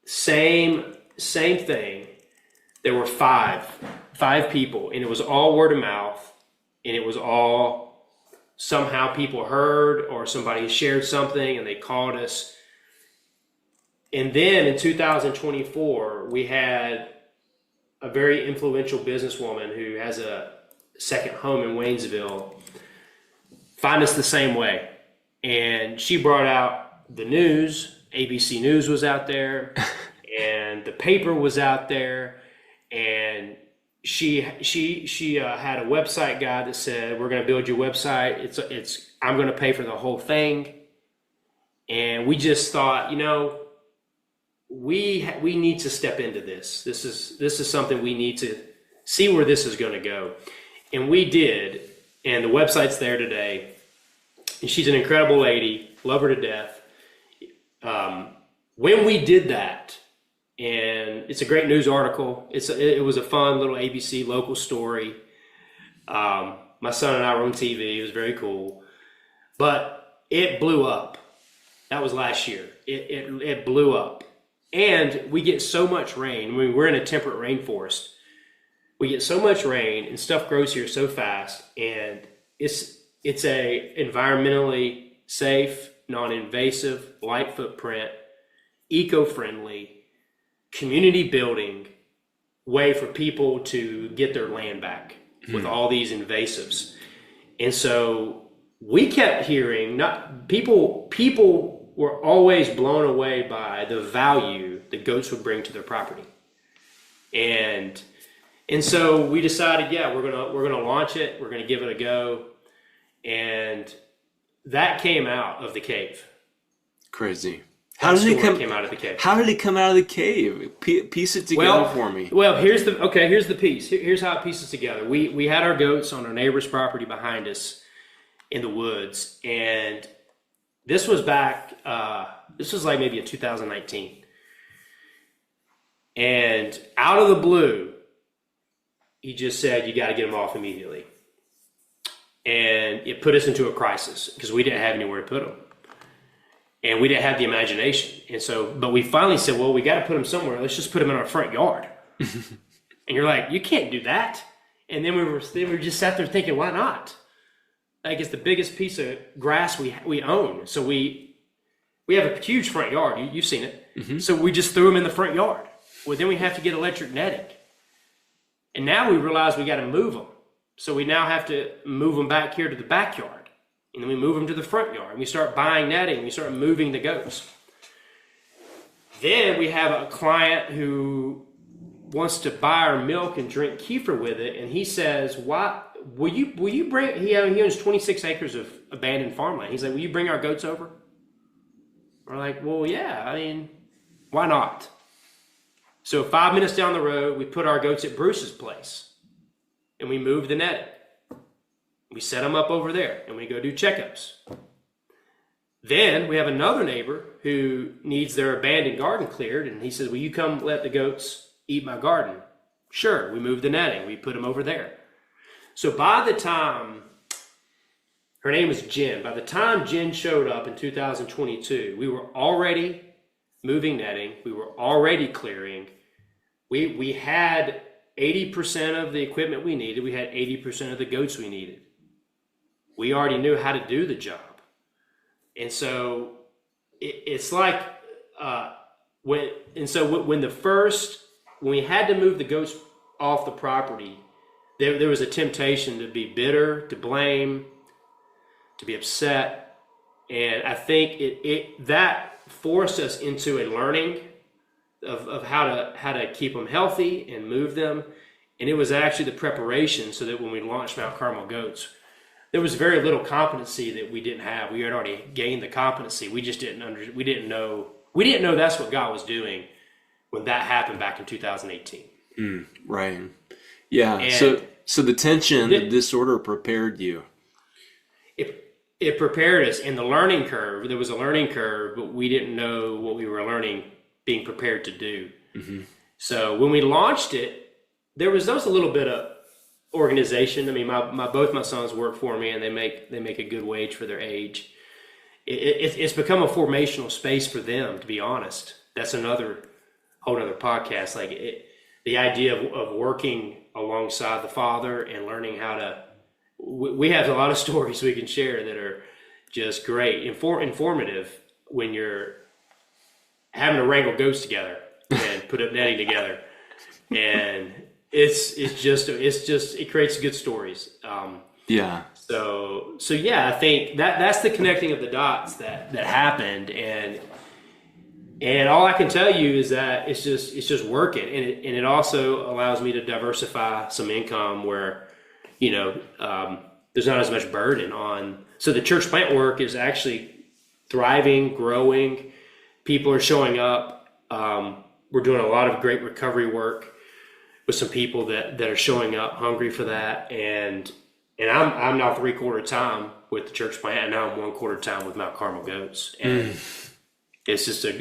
same thing. There were five people, and it was all word of mouth, and it was all somehow people heard or somebody shared something and they called us. And then in 2024, we had a very influential businesswoman who has a second home in Waynesville find us the same way. And she brought out the news. ABC News was out there, and the paper was out there, and she had a website guy that said, "We're going to build your website. I'm going to pay for the whole thing." And we just thought, we need to step into this. This is something we need to see where this is going to go. And we did, and the website's there today. And she's an incredible lady, love her to death. When we did that, and it's a great news article. It was a fun little ABC local story. My son and I were on TV. It was very cool, but it blew up. That was last year. It blew up, and we get so much rain. I mean, we're in a temperate rainforest. We get so much rain, and stuff grows here so fast, and it's a environmentally safe, non-invasive, light footprint, eco-friendly, community building way for people to get their land back with all these invasives. And so we kept hearing, people were always blown away by the value the goats would bring to their property. And so we decided, yeah, we're gonna launch it, we're gonna give it a go. And that came out of the cave. Crazy. How did it came out of the cave? How did it come out of the cave? Piece it together for me. Well, here's the piece. Here's how it pieces together. We had our goats on our neighbor's property behind us in the woods, and this was back. This was like maybe in 2019, and out of the blue, he just said, "You got to get them off immediately," and it put us into a crisis because we didn't have anywhere to put them. And we didn't have the imagination. And so, but we finally said, well, we got to put them somewhere. Let's just put them in our front yard. And you're like, you can't do that. And then we were just sat there thinking, why not? Like, it's the biggest piece of grass we own. So we have a huge front yard. You've seen it. Mm-hmm. So we just threw them in the front yard. Well, then we have to get electric netting. And now we realize we got to move them. So we now have to move them back here to the backyard. And then we move them to the front yard. And we start buying netting. We start moving the goats. Then we have a client who wants to buy our milk and drink kefir with it. And he says, "Why will you bring?" He owns 26 acres of abandoned farmland. He's like, "Will you bring our goats over?" We're like, "Well, yeah. I mean, why not?" So 5 minutes down the road, we put our goats at Bruce's place, and we move the netting. We set them up over there, and we go do checkups. Then we have another neighbor who needs their abandoned garden cleared, and he says, "Will you come let the goats eat my garden?" Sure. We move the netting. We put them over there. So by the time, her name is Jen. By the time Jen showed up in 2022, we were already moving netting. We were already clearing. We had 80% of the equipment we needed. We had 80% of the goats we needed. We already knew how to do the job. And so it's like, when we had to move the goats off the property, there was a temptation to be bitter, to blame, to be upset. And I think that forced us into a learning of how to keep them healthy and move them. And it was actually the preparation so that when we launched Mount Carmel Goats, there was very little competency that we didn't have. We had already gained the competency. We just we didn't know that's what God was doing when that happened back in 2018. Right. Yeah. And so the tension, the disorder prepared you. It prepared us. In the learning curve, there was a learning curve, but we didn't know what we were learning, being prepared to do. Mm-hmm. So when we launched it, there was a little bit of organization. I mean, both my sons work for me, and they make a good wage for their age. It's become a formational space for them, to be honest. That's whole other podcast. Like the idea of working alongside the Father and learning how to. We have a lot of stories we can share that are just great, informative when you're having to wrangle goats together and put up netting together, and it creates good stories. Yeah. So yeah, I think that's the connecting of the dots that happened, and all I can tell you is that it's just working, and it also allows me to diversify some income where, there's not as much burden on. So the church plant work is actually thriving, growing. People are showing up. We're doing a lot of great recovery work with some people that are showing up hungry for that, and I'm now 3/4 time with the church plant, and now I'm 1/4 time with Mount Carmel Goats, and it's just I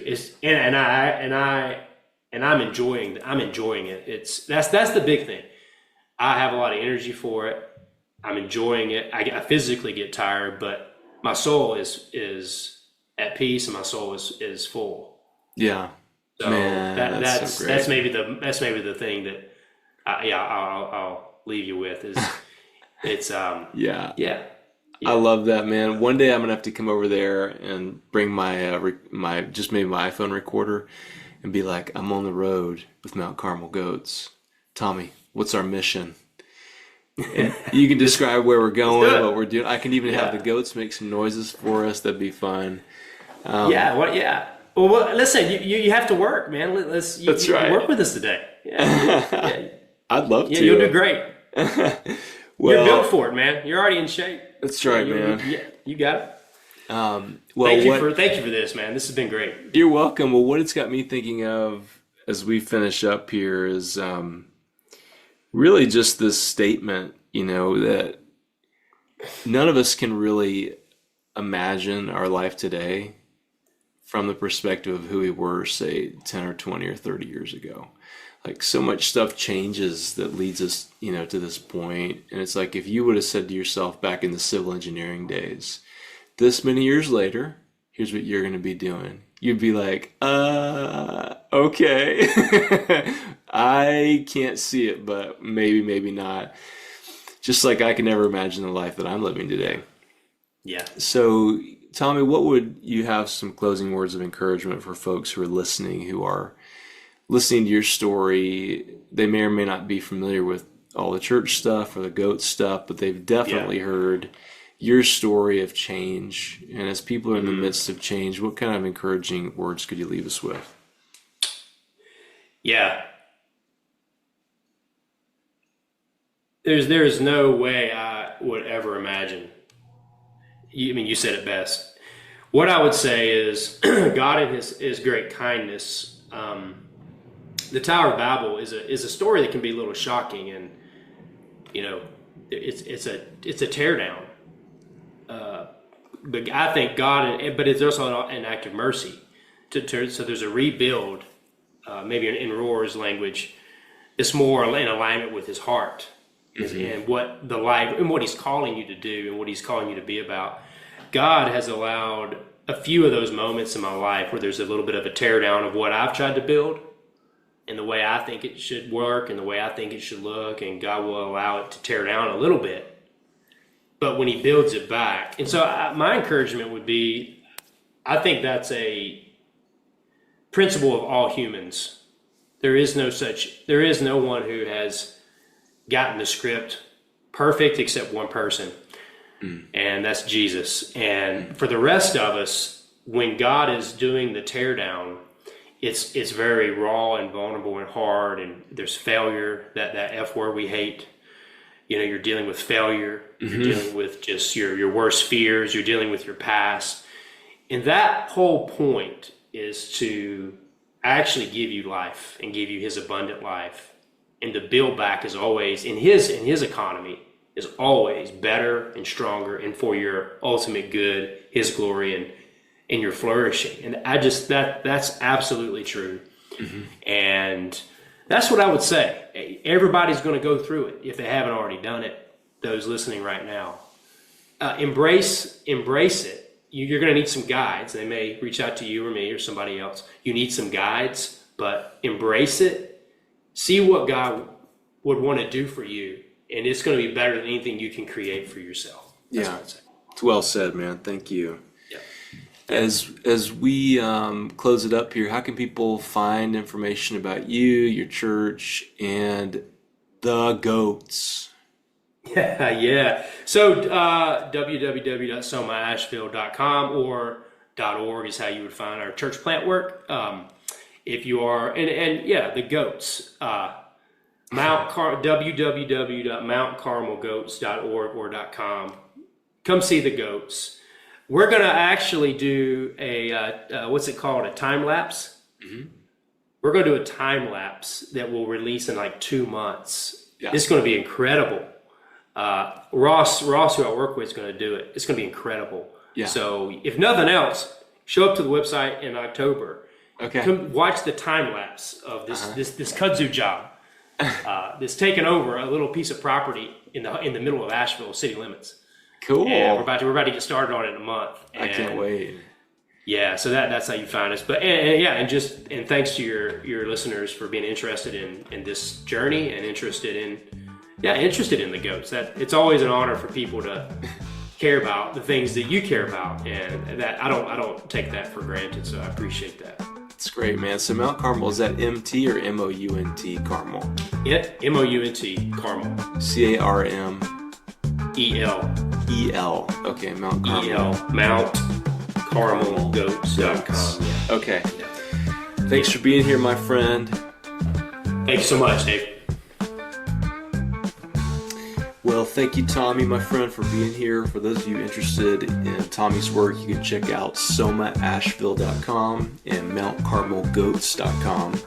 and I'm enjoying it. That's the big thing. I have a lot of energy for it. I'm enjoying it. I physically get tired, but my soul is at peace, and my soul is full. Yeah. So Man, that's so great. that's maybe the thing that I'll leave you with is it's Yeah. yeah. I love that, man. One day I'm gonna have to come over there and bring my my iPhone recorder and be like, I'm on the road with Mount Carmel goats. Tommy, what's our mission? And you can describe where we're going, what we're doing. I can even have the goats make some noises for us. That'd be fun. Well, listen, you have to work, man. That's right. Work with us today. Yeah. I'd love to. Yeah, you'll do great. Well, you're built for it, man. You're already in shape. That's right, man. You got it. Well, thank you for this, man. This has been great. You're welcome. Well, what it's got me thinking of as we finish up here is really just this statement, that none of us can really imagine our life today from the perspective of who we were, say, 10 or 20 or 30 years ago. Like, so much stuff changes that leads us, to this point. And it's like, if you would have said to yourself back in the civil engineering days, this many years later, here's what you're going to be doing. You'd be like, okay. I can't see it, but maybe not. Just like I can never imagine the life that I'm living today. Yeah. So, Tommy, what would you have some closing words of encouragement for folks who are listening to your story? They may or may not be familiar with all the church stuff or the goat stuff, but they've definitely heard your story of change. And as people are in the midst of change, what kind of encouraging words could you leave us with? Yeah. There's no way I would ever imagine. You said it best. What I would say is God in his great kindness, the Tower of Babel is a story that can be a little shocking, and it's a teardown. But I think God, but it's also an act of mercy. So there's a rebuild. Maybe in Rohr's language, it's more in alignment with his heart, and what he's calling you to do and what he's calling you to be about. God has allowed a few of those moments in my life where there's a little bit of a teardown of what I've tried to build, and the way I think it should work and the way I think it should look, and God will allow it to tear down a little bit. But when he builds it back, and so my encouragement would be, I think that's a principle of all humans. There is no one who has gotten the script perfect except one person, and that's Jesus. And for the rest of us, when God is doing the teardown, it's very raw and vulnerable and hard, and there's failure, that F word we hate. You're dealing with failure, you're dealing with just your worst fears, you're dealing with your past. And that whole point is to actually give you life and give you his abundant life. And to build back is always, in his economy, is always better and stronger and for your ultimate good, his glory and your flourishing. And that's absolutely true. And that's what I would say. Everybody's going to go through it if they haven't already done it. Those listening right now, embrace it. You're going to need some guides. They may reach out to you or me or somebody else. You need some guides, but embrace it. See what God would want to do for you, and it's going to be better than anything you can create for yourself. That's what I'd say. It's well said, man. Thank you. Yeah. As we close it up here, how can people find information about you, your church, and the goats? Yeah. So www.somaasheville.com or .org is how you would find our church plant work. If you are, the goats. www.mountcarmelgoats.org or .com. Come see the goats. We're going to actually do a, what's it called? A time lapse. We're going to do a time lapse that will release in like 2 months. Yeah. It's going to be incredible. Ross, who I work with, is going to do it. It's going to be incredible. Yeah. So if nothing else, show up to the website in October Okay. Come watch the time lapse of this kudzu job that's taken over a little piece of property in the middle of Asheville city limits. Cool. And we're about to get started on it in a month. I can't wait. Yeah, so that's how you find us. But and thanks to your listeners for being interested in this journey and interested in the goats. That it's always an honor for people to care about the things that you care about, and that I don't take that for granted. So I appreciate that. It's great, man. So Mount Carmel, is that MT or MOUNT Carmel? Yeah, MOUNT Carmel. CARMEL. EL. Okay, Mount Carmel. EL. Mount Carmel Goats.com. Yeah. Okay. Yeah. Thanks for being here, my friend. Thanks so much, Dave. Well, thank you, Tommy, my friend, for being here. For those of you interested in Tommy's work, you can check out somaasheville.com and mountcarmelgoats.com.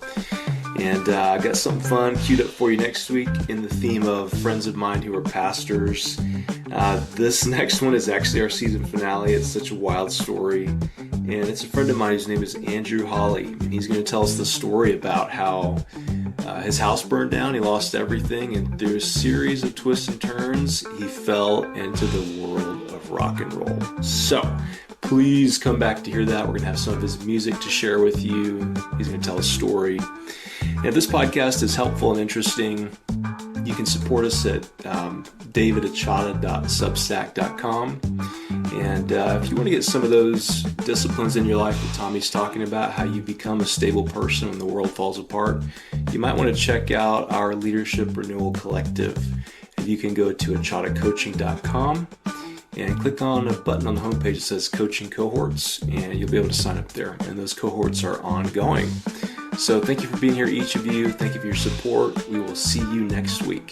And I got something fun queued up for you next week in the theme of friends of mine who are pastors. This next one is actually our season finale. It's such a wild story. And it's a friend of mine whose name is Andrew Hawley. And he's going to tell us the story about how his house burned down. He lost everything. And through a series of twists and turns, he fell into the world of rock and roll. So please come back to hear that. We're going to have some of his music to share with you. He's going to tell a story. And if this podcast is helpful and interesting, you can support us at davidachata.substack.com. And if you want to get some of those disciplines in your life that Tommy's talking about, how you become a stable person when the world falls apart, you might want to check out our Leadership Renewal Collective. And you can go to achatacoaching.com and click on a button on the homepage that says Coaching Cohorts, and you'll be able to sign up there. And those cohorts are ongoing. So thank you for being here, each of you. Thank you for your support. We will see you next week.